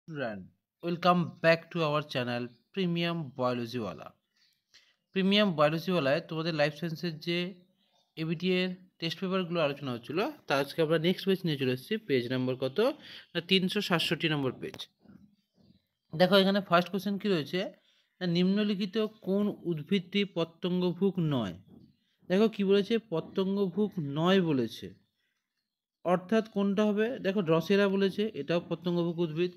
Student, welcome back to our channel premium বায়োলজিওয়ালা। Premium বায়োলজিওয়ালায় তোমাদের লাইফ সায়েন্সের যে এবিটি এর টেস্ট পেপারগুলো আলোচনা হচ্ছিল, তা আজকে আমরা নেক্সট পেজ নিয়ে চলে এসেছি। পেজ নাম্বার কত না 367 নম্বর পেজ। দেখো এখানে ফার্স্ট কোশ্চেন কি রয়েছে না, নিম্নলিখিত কোন উদ্ভিদটি পতঙ্গভুক নয়। দেখো কি বলেছে, পতঙ্গভুক নয় বলেছে, অর্থাৎ কোনটা হবে। দেখো ড্রসেরা বলেছে, এটাও পতঙ্গভুক উদ্ভিদ।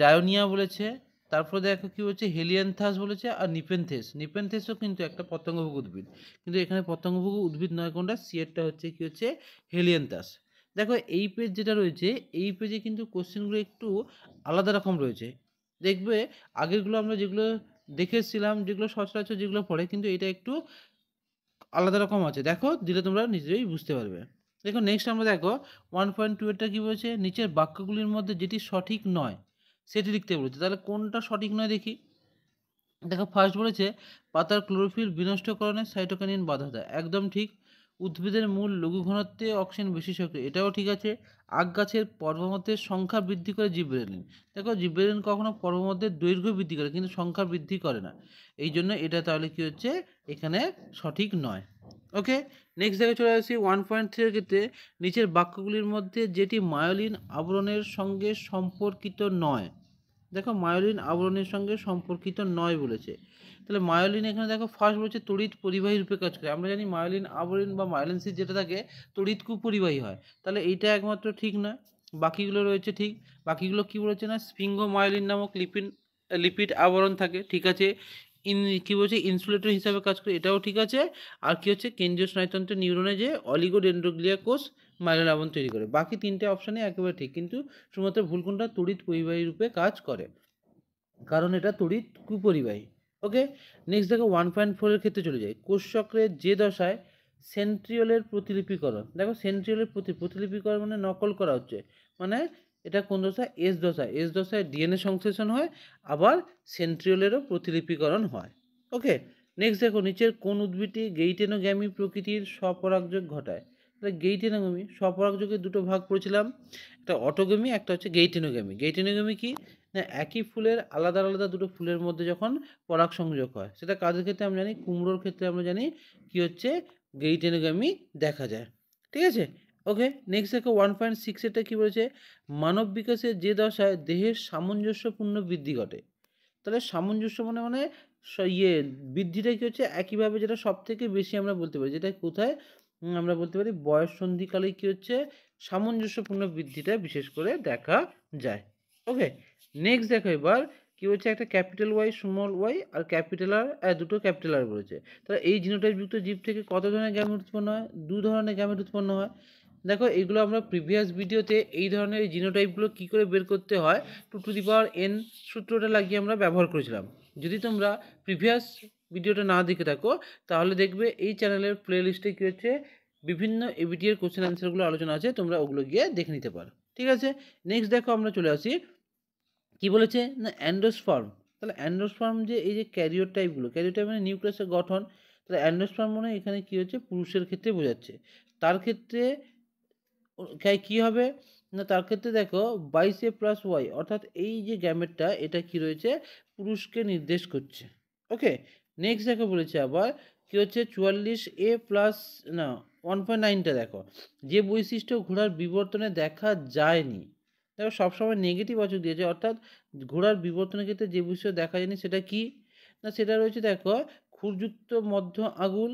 ডায়োনিয়া বলেছে, তারপরে দেখো কি বলছে হেলিয়ানথাস বলেছে, আর নিপেনথেসও কিন্তু একটা পতঙ্গভুক উদ্ভিদ, কিন্তু এখানে পতঙ্গভুক উদ্ভিদ নয় কোনটা, সিয়েরটা হচ্ছে কি হচ্ছে হেলিয়ানথাস। দেখো এই পেজ যেটা রয়েছে, এই পেজে কিন্তু কোশ্চেনগুলো একটু আলাদা রকম রয়েছে। দেখবে আগেরগুলো আমরা যেগুলো দেখে এসেছিলাম, যেগুলো সচরাচর যেগুলো পড়ে, কিন্তু এটা একটু আলাদা রকম আছে। দেখো দিলে তোমরা নিজেই বুঝতে পারবে। দেখো নেক্সট আমরা দেখো 1.2 এরটা কী বলেছে, নিচের বাক্যগুলির মধ্যে যেটি সঠিক নয় সেটি লিখতে বলেছে। তাহলে কোনটা সঠিক নয় দেখি। দেখো ফার্স্ট বলেছে পাতার ক্লোরোফিল বিনষ্টকরণে সাইটোকাইনিন বাধা দেয়, একদম ঠিক। উদ্ভিদের মূল লঘু ঘনত্বে অক্সিজেন বেশি সক্রিয়, এটাও ঠিক আছে। আখ গাছের পর্বমধ্যের সংখ্যা বৃদ্ধি করে জিবরেলিন। দেখো জিবরেলিন কখনো পর্বমধ্যের দৈর্ঘ্য বৃদ্ধি করে, কিন্তু সংখ্যা বৃদ্ধি করে না, এই জন্য এটা তাহলে কি হচ্ছে এখানে সঠিক নয়। ওকে, নেক্সট দেখে চলে আসি 1.3 এর ক্ষেত্রে নিচের বাক্যগুলির মধ্যে যেটি মায়োলিন আবরণের সঙ্গে সম্পর্কিত নয়। দেখো মায়োলিন আবরণের সঙ্গে সম্পর্কিত নয় বলেছে। তাহলে মায়োলিন এখানে দেখো ফার্স্ট বলেছে তড়িৎ পরিবাহী রূপে কাজ করে। আমরা জানি মায়োলিন আবরণ বা মায়োলিন সিট যেটা থাকে তড়িৎ কুপরিবাহী হয়, তাহলে এইটা একমাত্র ঠিক নয়। বাকিগুলো রয়েছে ঠিক। বাকিগুলো কি বলেছে না, স্পিঙ্গো মায়োলিন নামক লিপিড আবরণ থাকে, ঠিক আছে। কি বলছে ইনসুলেটর হিসাবে কাজ করে, এটাও ঠিক আছে। আর কি হচ্ছে কেন্দ্রীয় স্নায়ুতন্ত্রের নিউরনে যে অলিগোডেন্ড্রোগ্লিয়া কোষ মাইলিন আবরণ তৈরি করে। বাকি তিনটে অপশানে একেবারে ঠিক, কিন্তু শুধুমাত্র ভুল কোনটা, তড়িৎ পরিবাহী রূপে কাজ করে, কারণ এটা তড়িৎ কুপরিবাহী। ওকে, নেক্সট দেখো 1.4 এর ক্ষেত্রে চলে যায়। কোষচক্রের যে দশায় সেন্ট্রিওলের প্রতিলিপিকরণ। দেখো সেন্ট্রিওলের প্রতিলিপিকরণ মানে নকল করা হচ্ছে, মানে এটা কোন দশায়, এস দশায় ডিএনএ সংশ্লেষণ হয়, আবার সেন্ট্রিওলেরও প্রতিলিপিকরণ হয়। ওকে, নেক্সট দেখো নিচের কোন উদ্ভিদটি গেইটেনোগ্যামি প্রকৃতির স্বপরাগযোগ ঘটায়। তাহলে গেইটেনোগ্যামি, স্বপরাগযোগের দুটো ভাগ পড়েছিলাম, একটা অটোগ্যামি, একটা হচ্ছে গেইটেনোগ্যামি। গেইটেনোগ্যামি কি না, একই ফুলের আলাদা আলাদা দুটো ফুলের মধ্যে যখন পরাগ সংযোগ হয়, সেটা কাজের ক্ষেত্রে আমরা জানি, কুমড়োর ক্ষেত্রে আমরা জানি কি হচ্ছে গেইটেনোগ্যামি দেখা যায়, ঠিক আছে। ওকে, নেক্সট দেখো 1.6 এটা কী বলেছে, মানব বিকাশের যে দশায় দেহের সামঞ্জস্যপূর্ণ বৃদ্ধি ঘটে। তাহলে সামঞ্জস্য মানে মানে বৃদ্ধিটা কী হচ্ছে একইভাবে, যেটা সব থেকে বেশি আমরা বলতে পারি, যেটা কোথায় আমরা বলতে পারি বয়স সন্ধিকালে কী হচ্ছে সামঞ্জস্যপূর্ণ বৃদ্ধিটা বিশেষ করে দেখা যায়। ওকে, নেক্সট দেখো এবার কি হচ্ছে, একটা ক্যাপিটাল ওয়াই স্মল ওয়াই আর ক্যাপিটাল আর, দুটো ক্যাপিটাল আর বলেছে। তাহলে এই জিনোটাইপযুক্ত জীব থেকে কত ধরনের গ্যামেট উৎপন্ন হয়, দু ধরনের গ্যামেট উৎপন্ন হয়। দেখো এগুলো আমরা প্রিভিয়াস ভিডিওতে এই ধরনের জিনোটাইপগুলো কী করে বের করতে হয় 2n সূত্রটা লাগিয়ে আমরা ব্যবহার করেছিলাম। যদি তোমরা প্রিভিয়াস ভিডিওটা না দেখে থাকো, তাহলে দেখবে এই চ্যানেলের প্লে লিস্টে কী হচ্ছে বিভিন্ন এবিটি এর কোশ্চেন অ্যান্সারগুলো আলোচনা আছে, তোমরা ওগুলো গিয়ে দেখে নিতে পারো, ঠিক আছে। নেক্সট দেখো আমরা চলে আসি, কি বলেছে না অ্যান্ডোস্পার্ম। তাহলে অ্যান্ডোস্পার্ম যে এই যে ক্যারিওর টাইপ মানে নিউক্লিয়াসের গঠন, তাহলে অ্যান্ডোস্পার্ম মানে এখানে কি হচ্ছে পুরুষের ক্ষেত্রে বোঝাচ্ছে। তার ক্ষেত্রে কি হবে না, তার ক্ষেত্রে দেখো 22a+y, অর্থাৎ এই যে গ্যামেটটা এটা কি রয়েছে পুরুষকে নির্দেশ করছে। ওকে, নেক্সট দেখো বলেছে আবার কি হচ্ছে 44a+ না 1.9টা দেখো, যে বৈশিষ্ট্য ঘোড়ার বিবর্তনে দেখা যায়নি। দেখো সবসময় নেগেটিভ বাচক দিয়েছে, অর্থাৎ ঘোড়ার বিবর্তনের ক্ষেত্রে যে বৈশিষ্ট্য দেখা যায়নি সেটা কি না, সেটা রয়েছে দেখো খুরযুক্ত মধ্য আঙুল,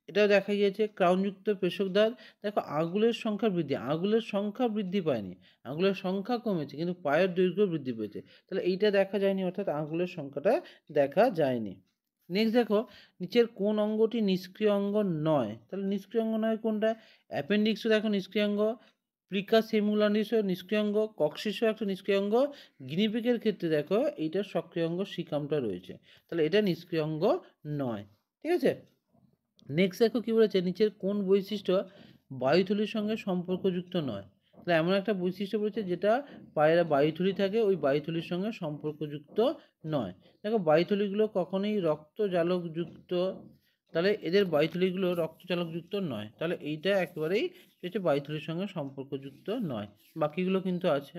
এটাও দেখা গিয়েছে ক্রাউনযুক্ত পেশকদার। দেখো আঙুলের সংখ্যা বৃদ্ধি পায়নি, আঙুলের সংখ্যা কমেছে, কিন্তু পায়ের দৈর্ঘ্য বৃদ্ধি পেয়েছে। তাহলে এইটা দেখা যায়নি, অর্থাৎ আঙুলের সংখ্যাটা দেখা যায়নি। নেক্সট দেখো নিচের কোন অঙ্গটি নিষ্ক্রিয় অঙ্গ নয়। তাহলে নিষ্ক্রিয় অঙ্গ নয় কোনটা, অ্যাপেন্ডিক্সও দেখো নিষ্ক্রিয় অঙ্গ, প্রিকাস হেমুলানিসও নিষ্ক্রিয় অঙ্গ, কক্সিসও একটা নিষ্ক্রিয় অঙ্গ, গিনিপিগের ক্ষেত্রে দেখো এইটার সক্রিয় অঙ্গ সিকামটা রয়েছে, তাহলে এটা নিষ্ক্রিয় অঙ্গ নয়, ঠিক আছে। নেক্সট দেখো কী বলেছে, নিচের কোন বৈশিষ্ট্য বায়ুথলির সঙ্গে সম্পর্কযুক্ত নয়। তাহলে এমন একটা বৈশিষ্ট্য বলেছে যেটা পায়ের বায়ুথলি থাকে, ওই বায়ুথলির সঙ্গে সম্পর্কযুক্ত নয়। দেখো বায়ুথলিগুলো কখনোই রক্তজালকযুক্ত, তাহলে এদের বায়ুথলিগুলো রক্তচালকযুক্ত নয়, তাহলে এইটা একেবারেই হচ্ছে বায়ুথলির সঙ্গে সম্পর্কযুক্ত নয়। বাকিগুলো কিন্তু আছে।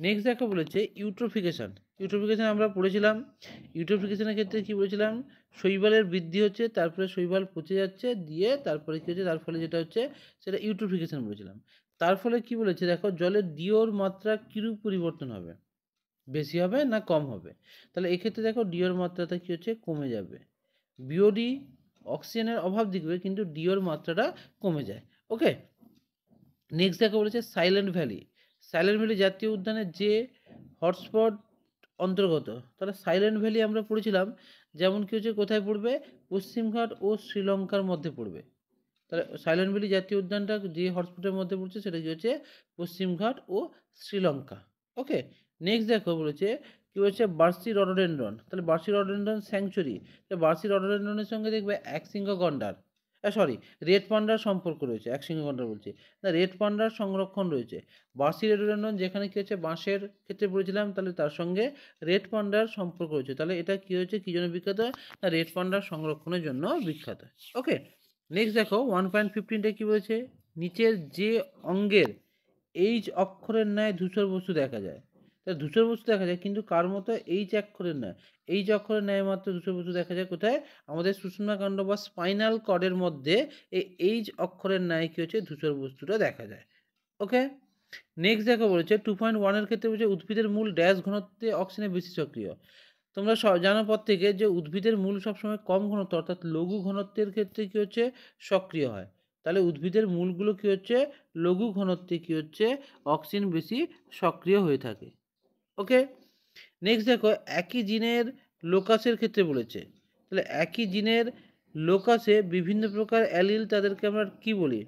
নেক্সট দেখো বলেছে ইউট্রোফিকেশন। ইউট্রোফিকেশন আমরা পড়েছিলাম। ইউট্রোফিকেশনের ক্ষেত্রে কী বলেছিলাম, শৈবালের বৃদ্ধি হচ্ছে, তারপরে শৈবাল পচে যাচ্ছে, দিয়ে তারপরে কী হচ্ছে, তার ফলে যেটা হচ্ছে সেটা ইউট্রোফিকেশন বলেছিলাম। তার ফলে কি বলেছে দেখো, জলের ডিওর মাত্রা কীরূপ পরিবর্তন হবে, বেশি হবে না কম হবে। তাহলে এক্ষেত্রে দেখো ডিওর মাত্রাটা কী হচ্ছে, কমে যাবে। বিওডি অক্সিজেনের অভাব দেখবে, কিন্তু ডিওর মাত্রাটা কমে যায়। ওকে, নেক্সট দেখো বলেছে সাইলেন্ট ভ্যালি। সাইলেন্ট ভ্যালি জাতীয় উদ্যানের যে হটস্পট অন্তর্গত। তাহলে সাইলেন্ট ভ্যালি আমরা পড়েছিলাম, যেমন কি হচ্ছে কোথায় পড়বে, পশ্চিমঘাট ও শ্রীলঙ্কার মধ্যে পড়বে। তাহলে সাইলেন্ট ভ্যালি জাতীয় উদ্যানটা যে হটস্পটের মধ্যে পড়ছে সেটা কি হচ্ছে, পশ্চিমঘাট ও শ্রীলঙ্কা। ওকে, নেক্সট দেখো বলেছে কি বলছে, বার্সি রডোডেন্ড্রন। তাহলে বার্সি রডোডেন্ড্রন স্যাংচুরি। বার্সি রডোডেন্ড্রনের সঙ্গে দেখবে একশৃঙ্গ গন্ডার, রেড পান্ডার সম্পর্ক রয়েছে। একশৃঙ্গ গন্ডার বলছি না, রেড পান্ডার সংরক্ষণ রয়েছে। বার্সি রডোডেন্ড্রন যেখানে কি হচ্ছে বাঁশের ক্ষেত্রে পড়েছিলাম, তাহলে তার সঙ্গে রেড পান্ডার সম্পর্ক রয়েছে। তাহলে এটা কি হয়েছে, কি জন্য বিখ্যাত, না রেড পান্ডার সংরক্ষণের জন্য বিখ্যাত। ওকে, নেক্সট দেখো 1.15টা কী বলেছে, নিচের যে অঙ্গের এইচ অক্ষরের ন্যায় ধূসর বস্তু দেখা যায়। তাহলে ধূসর বস্তু দেখা যায়, কিন্তু কার মতো, এইচ অক্ষরের ন্যায়। এইচ অক্ষরের ন্যায় মাত্র ধূসর বস্তু দেখা যায় কোথায়, আমাদের সুষুম্নাকাণ্ড বা স্পাইনাল কর্ডের মধ্যে এই এইচ অক্ষরের ন্যায় কী হচ্ছে, ধূসর বস্তুটা দেখা যায়। ওকে, নেক্সট দেখো বলেছে 2.1-এর ক্ষেত্রে বলছে উদ্ভিদের মূল ড্যাশ ঘনত্বে অক্সিজেনে বেশি সক্রিয়। তোমরা জানো পর থেকে যে উদ্ভিদের মূল সবসময় কম ঘনত্ব অর্থাৎ লঘু ঘনত্বের ক্ষেত্রে কী হচ্ছে, সক্রিয় হয়। তাহলে উদ্ভিদের মূলগুলো কী হচ্ছে, লঘু ঘনত্বে কী হচ্ছে, অক্সিজেন বেশি সক্রিয় হয়ে থাকে। ওকে, নেক্সট দেখো একই জিনের লোকাসের ক্ষেত্রে বলেছে। তাহলে একই জিনের লোকাসে বিভিন্ন প্রকার অ্যালিল, তাদেরকে আমরা কি বলি,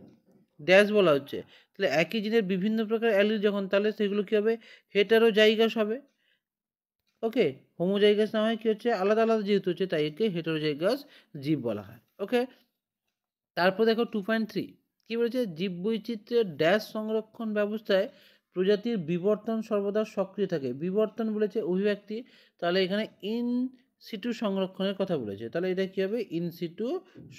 ড্যাশ বলা হচ্ছে। তাহলে একই জিনের বিভিন্ন প্রকার অ্যালিল যখন, তাহলে সেগুলো কী হবে, হেটারোজাইগাস হবে। ওকে, হোমোজাইগাস না হয় কি হচ্ছে, আলাদা আলাদা যেহেতু হচ্ছে তাই একে হেটারোজাইগাস জীব বলা হয়। ওকে, তারপর দেখো 2.3 কি বলেছে, জীববৈচিত্র্যের ড্যাশ সংরক্ষণ ব্যবস্থায় প্রজাতির বিবর্তন সর্বদা সক্রিয় থাকে। বিবর্তন বলেছে অভিব্যক্তি, তাহলে এখানে ইন সিটু সংরক্ষণের কথা বলেছে। তাহলে এটা কী হবে, ইন সিটু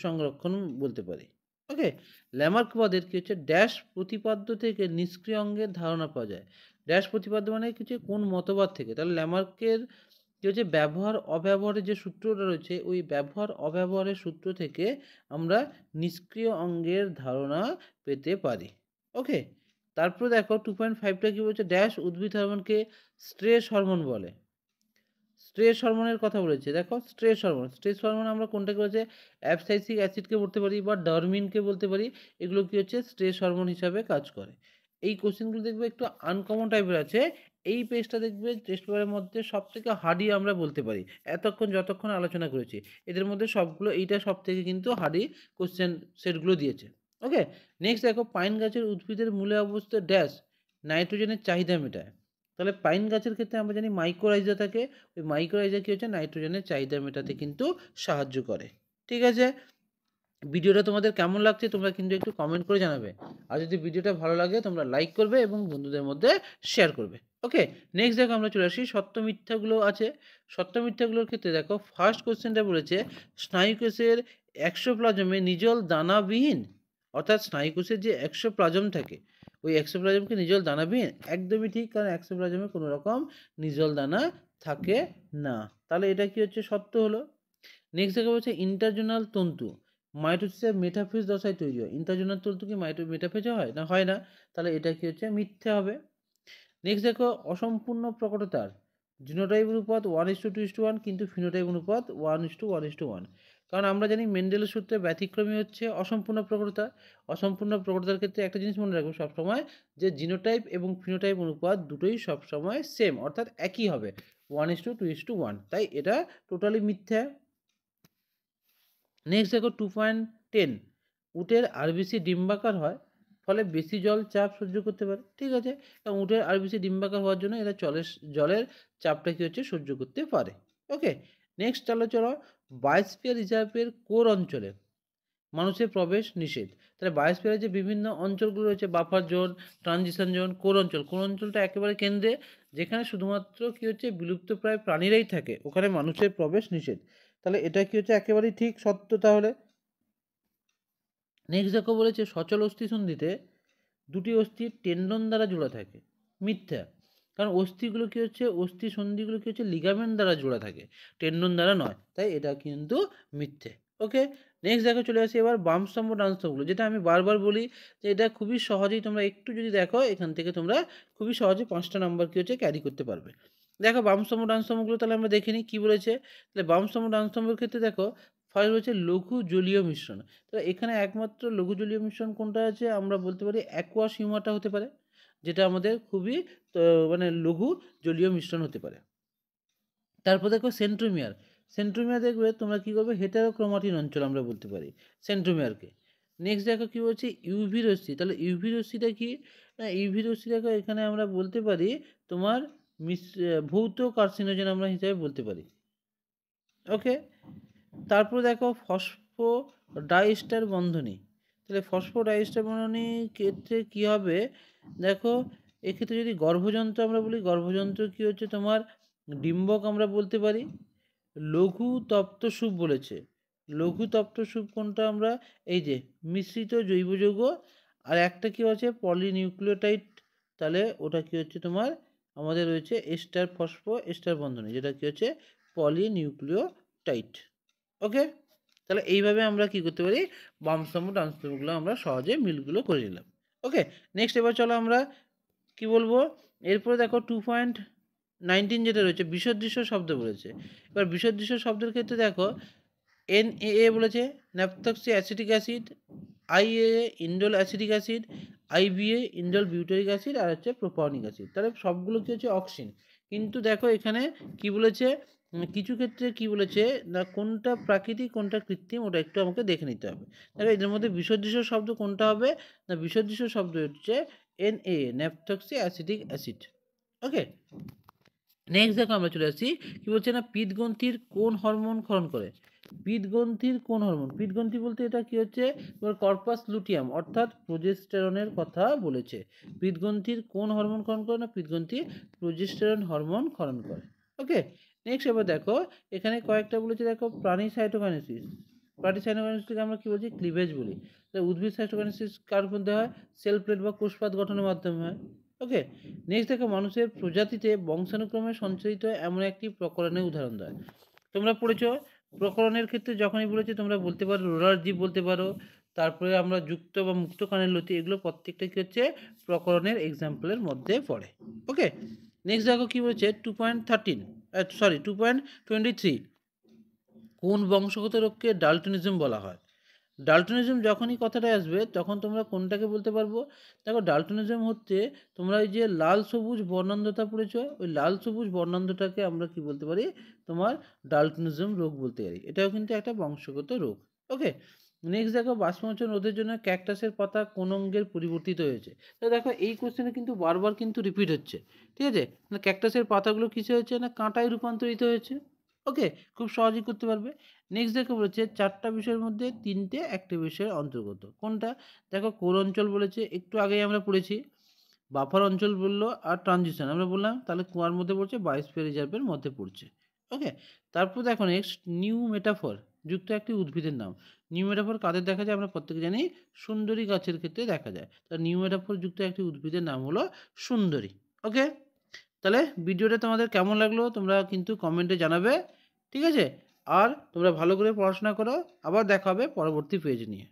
সংরক্ষণ বলতে পারি। ওকে, ল্যামার্কবাদের কী হচ্ছে, ড্যাশ প্রতিপাদ্য থেকে নিষ্ক্রিয় অঙ্গের ধারণা পাওয়া যায়। ড্যাশ প্রতিপাদ্য মানে কিছু কোন মতবাদ থেকে। তাহলে ল্যামার্কের কী হচ্ছে, ব্যবহার অব্যবহারের যে সূত্রটা রয়েছে, ওই ব্যবহার অব্যবহারের সূত্র থেকে আমরা নিষ্ক্রিয় অঙ্গের ধারণা পেতে পারি। ওকে, তারপর দেখো 2.5টা কী বলছে, ড্যাশ উদ্ভিদ হরমোনকে স্ট্রেস হরমোন বলে। স্ট্রেস হরমোনের কথা বলেছে। দেখো স্ট্রেস হরমোন, স্ট্রেস হরমোন আমরা কোনটাকে বলছে, অ্যাবসাইসিক অ্যাসিডকে বলতে পারি বা ডারমিনকে বলতে পারি। এগুলো কী হচ্ছে, স্ট্রেস হরমোন হিসাবে কাজ করে। এই কোশ্চেনগুলো দেখবে একটু আনকমন টাইপের আছে। এই পেজটা দেখবে টেস্ট পেপারের মধ্যে সবথেকে হার্ডি আমরা বলতে পারি, যতক্ষণ আলোচনা করেছি এদের মধ্যে সবগুলো এইটা সবথেকে কিন্তু হার্ডি কোশ্চেন সেটগুলো দিয়েছে। ওকে, নেক্সট দেখো পাইন গাছের উদ্ভিদের মূলে অবস্থিত ড্যাশ নাইট্রোজেনের চাহিদা মেটায়। তাহলে পাইন গাছের ক্ষেত্রে আমরা জানি মাইক্রোরাইজা থাকে। ওই মাইক্রোরাইজা কী হচ্ছে, নাইট্রোজেনের চাহিদা মেটাতে কিন্তু সাহায্য করে। ঠিক আছে, ভিডিওটা তোমাদের কেমন লাগছে তোমরা কিন্তু একটু কমেন্ট করে জানাবে। আর যদি ভিডিওটা ভালো লাগে তোমরা লাইক করবে এবং বন্ধুদের মধ্যে শেয়ার করবে। ওকে, নেক্সট দেখো আমরা চলে আসি সত্য মিথ্যাগুলো আছে। সত্য মিথ্যাগুলোর ক্ষেত্রে দেখো ফার্স্ট কোশ্চেনটা বলেছে, স্নায়ুকোষের এক্সোপ্লাজমে নিজল দানাবিহীন, অর্থাৎ স্নায়ুকোষের যে এক্সোপ্লাজম থাকে ওই এক্সোপ্লাজমকে নিজল দানাবিহীন। একদমই ঠিক, কারণ এক্সোপ্লাজমে কোনো রকম নিজল দানা থাকে না। তাহলে এটা কি হচ্ছে, সত্য হলো। নেক্সট দেখা হচ্ছে ইন্টারজোনাল তন্তু মাইটোসিসের মেটাফেজ দশায় তৈরি হয়। ইন্টারজোনাল তন্তু কি মেটাফেজে হয় না, হয় না। তাহলে এটা কি হচ্ছে, মিথ্যে হবে। নেক্সট দেখো অসম্পূর্ণ প্রকটতার জিনোটাইপ অনুপাত 1:2:1, কিন্তু ফিনোটাইপ অনুপাত 1:1:1। কারণ আমরা জানি মেন্ডেলের সূত্রে ব্যতিক্রমী হচ্ছে অসম্পূর্ণ প্রকটতা। অসম্পূর্ণ প্রকটতার ক্ষেত্রে একটা জিনিস মনে রাখবো সবসময়, যে জিনোটাইপ এবং ফিনোটাইপ অনুপাত দুটোই সবসময় সেম, অর্থাৎ একই হবে 1:2:1। তাই এটা টোটালি মিথ্যা। নেক্সট দেখো 2.10 উটের আরবিসি ডিম্বাকার হয়, ফলে বেশি জল চাপ সহ্য করতে পারে। ঠিক আছে, এবং উটের আরবিসি ডিম্বাকার হওয়ার জন্য এরা জলের চাপটা কী হচ্ছে, সহ্য করতে পারে। ওকে, নেক্সট চলো বায়োস্ফিয়ার রিজার্ভের কোর অঞ্চলে মানুষের প্রবেশ নিষেধ। তাহলে বায়োস্ফিয়ারের যে বিভিন্ন অঞ্চলগুলো রয়েছে, buffer zone, transition zone, core অঞ্চল। কোর অঞ্চলটা একেবারে কেন্দ্রে, যেখানে শুধুমাত্র কী হচ্ছে, বিলুপ্তপ্রায় প্রাণীরাই থাকে, ওখানে মানুষের প্রবেশ নিষেধ। তাহলে এটা কি হচ্ছে, একেবারেই ঠিক, সত্য তাহলে। নেক্সট দেখো বলেছে সচল অস্থি সন্ধিতে দুটি অস্থি টেন্ডন দ্বারা জোড়া থাকে। মিথ্যা। কারণ অস্থিগুলো কী হচ্ছে, অস্থি সন্ধিগুলো কী হচ্ছে, লিগামেন্ট দ্বারা জোড়া থাকে, টেন্ডন দ্বারা নয়, তাই এটা কিন্তু মিথ্যে। ওকে, নেক্সট দেখো চলে আসি এবার বাম স্তম্ভ ডান স্তম্ভগুলো, যেটা আমি বারবার বলি যে এটা খুবই সহজেই তোমরা একটু যদি দেখো এখান থেকে তোমরা খুবই সহজে 5টা নাম্বার কী হচ্ছে ক্যারি করতে পারবে। দেখো বাম স্তম্ভ ডান স্তম্ভগুলো তাহলে আমরা দেখে নিই কী বলেছে। তাহলে বাম স্তম্ভ ডান স্তম্ভের ক্ষেত্রে দেখো ফার্স্ট হচ্ছে লঘু জলীয় মিশ্রণ। তাহলে এখানে একমাত্র লঘু জলীয় মিশ্রণ কোনটা আছে, আমরা বলতে পারি অ্যাকোয়াস হিউমারটা হতে পারে, যেটা আমাদের খুবই মানে লঘু জলীয় মিশ্রণ হতে পারে। তারপর দেখো সেন্ট্রোমিয়ার, সেন্ট্রোমিয়ার দেখবে তোমরা কী করবে, হেটারোক্রোমাটিন অঞ্চল আমরা বলতে পারি সেন্ট্রোমিয়ারকে। নেক্সট দেখো কী বলছে ইউভি রশ্মি, তাহলে ইউভি রশ্মিটা কি, ইউভি রশ্মি দেখো এখানে আমরা বলতে পারি তোমার ভৌত কার্সিনোজেন আমরা হিসাবে বলতে পারি। ওকে, তারপর দেখো ফসফো ডাইস্টার বন্ধনী, তাহলে ফসফো ডাইস্টার বন্ধনীর ক্ষেত্রে কী হবে, দেখো এক্ষেত্রে যদি গর্ভযন্ত্র আমরা বলি, গর্ভযন্ত্র কী হচ্ছে তোমার ডিম্বক আমরা বলতে পারি। লঘু তপ্ত সুপ বলেছে, লঘু তপ্ত সুপ কোনটা, আমরা এই যে মিশ্রিত জৈব যৌগ, আর একটা কী আছে পলিনিউক্লিওটাইড, তাহলে ওটা কী হচ্ছে তোমার আমাদের রয়েছে এস্টার ফসফো এস্টার বন্ধনী, যেটা কী হচ্ছে পলিনিউক্লিওটাইড। ওকে, তাহলে এইভাবে আমরা কী করতে পারি, বাম স্তম্ভ ডান স্তম্ভগুলো আমরা সহজে মিলগুলো করে নিলাম। ওকে, নেক্সট এবার চলো আমরা কি বলবো, এরপরে দেখো 2.19 যেটা রয়েছে বিসদৃশ্য শব্দ বলেছে। এবার বিসদৃশ্য শব্দের ক্ষেত্রে দেখো NaA বলেছে naphthoxy acetic acid, IAA indole acetic acid, IBA indole butyric acid, আর হচ্ছে প্রোপানিক অ্যাসিড, তাহলে সবগুলো কী হচ্ছে অক্সিন। কিন্তু দেখো এখানে কি বলেছে, কিছু ক্ষেত্রে কি বলেছে না কোনটা প্রাকৃতিক কোনটা কৃত্রিম, ওটা একটু আমাকে দেখে নিতে হবে। দেখো এদের মধ্যে বিসদৃশ্য শব্দ কোনটা হবে না, বিসদৃশ্য শব্দ হচ্ছে NaA ন্যাপথক্সি অ্যাসিটিক অ্যাসিড। ওকে, নেক্সট দেখো আমরা চলে আসছি কি বলছে না পিত্তগ্রন্থির কোন হরমোন ক্ষরণ করে, পিত্তগ্রন্থির কোন হরমোন, পিত্তগ্রন্থি বলতে এটা কি হচ্ছে তোমার কর্পাস লুটিয়াম অর্থাৎ প্রোজেস্টেরনের কথা বলেছে। পিত্তগ্রন্থির কোন হরমোন ক্ষরণ করে না, পিত্তগ্রন্থি প্রোজেস্টেরন হরমোন ক্ষরণ করে। ওকে, নেক্সট এবার দেখো এখানে কয়েকটা বলেছে, দেখো প্রাণী সাইটোকাইনেসিস, প্রাণী সাইটোকাইনেসিসকে আমরা কি বলছি ক্লিভেজ বলি। উদ্ভিদ সাইটোকাইনেসিস কার মধ্যে হয়, সেল প্লেট বা কোষপাত গঠনের মাধ্যমে হয়। ওকে, নেক্সট দেখো মানুষের প্রজাতিতে বংশানুক্রমে সঞ্চালিত এমন একটি প্রকরণের উদাহরণ দেয়। তোমরা পড়েছ প্রকরণের ক্ষেত্রে যখনই বলেছে তোমরা বলতে পারো রোলার জীব বলতে পারো, তারপরে আমরা যুক্ত বা মুক্ত কানের লতি, এগুলো প্রত্যেকটা কী হচ্ছে প্রকরণের এক্সাম্পলের মধ্যে পড়ে। ওকে, নেক্সট দেখো কী বলেছে 2.23 কোন বংশগত রোগকে ডালটনিজম বলা হয়। ডালটনিজম যখনই কথাটা আসবে তখন তোমরা কোনটাকে বলতে পারবো, দেখো ডালটনিজম হচ্ছে তোমরা ওই যে লাল সবুজ বর্ণান্ধতা পড়েছ, ওই লাল সবুজ বর্ণান্ধটাকে আমরা কি বলতে পারি তোমার ডালটনিজম রোগ বলতে পারি, এটাও কিন্তু একটা বংশগত রোগ। ওকে, নেক্সট দেখো বাষ্পমোচন রোধের জন্য ক্যাকটাসের পাতা কোন অঙ্গের পরিবর্তিত হয়েছে। তো দেখো এই কোশ্চেনে কিন্তু বারবার কিন্তু রিপিট হচ্ছে, ঠিক আছে, না ক্যাকটাসের পাতাগুলো কিসে হয়েছে না কাঁটায় রূপান্তরিত হয়েছে। ওকে, খুব সহজেই করতে পারবে। নেক্সট দেখো বলেছে 4টা বিষয়ের মধ্যে 3টে একটা বিষয়ের অন্তর্গত কোনটা, দেখো কোর অঞ্চল বলেছে, একটু আগেই আমরা পড়েছি, বাফার অঞ্চল বললো, আর ট্রানজিশন আমরা বললাম, তাহলে কুয়ার মধ্যে পড়ছে, বায়োস্ফিয়ার রিজার্ভের মধ্যে পড়ছে। ওকে, তারপর দেখো নেক্সট নিউ মেটাফর যুক্ত একটি উদ্ভিদের নাম। নিউ মেটাফর কাদের দেখা যায় আমরা প্রত্যেকে জানি, সুন্দরী গাছের ক্ষেত্রে দেখা যায়। তা নিউ মেটাফর যুক্ত একটি উদ্ভিদের নাম হলো সুন্দরী। ওকে, তাহলে ভিডিওটা তোমাদের কেমন লাগলো তোমরা কিন্তু কমেন্টে জানাবে, ঠিক আছে, আর তোমরা ভালো করে পড়াশোনা করো, আবার দেখা হবে পরবর্তী পেজ নিয়ে।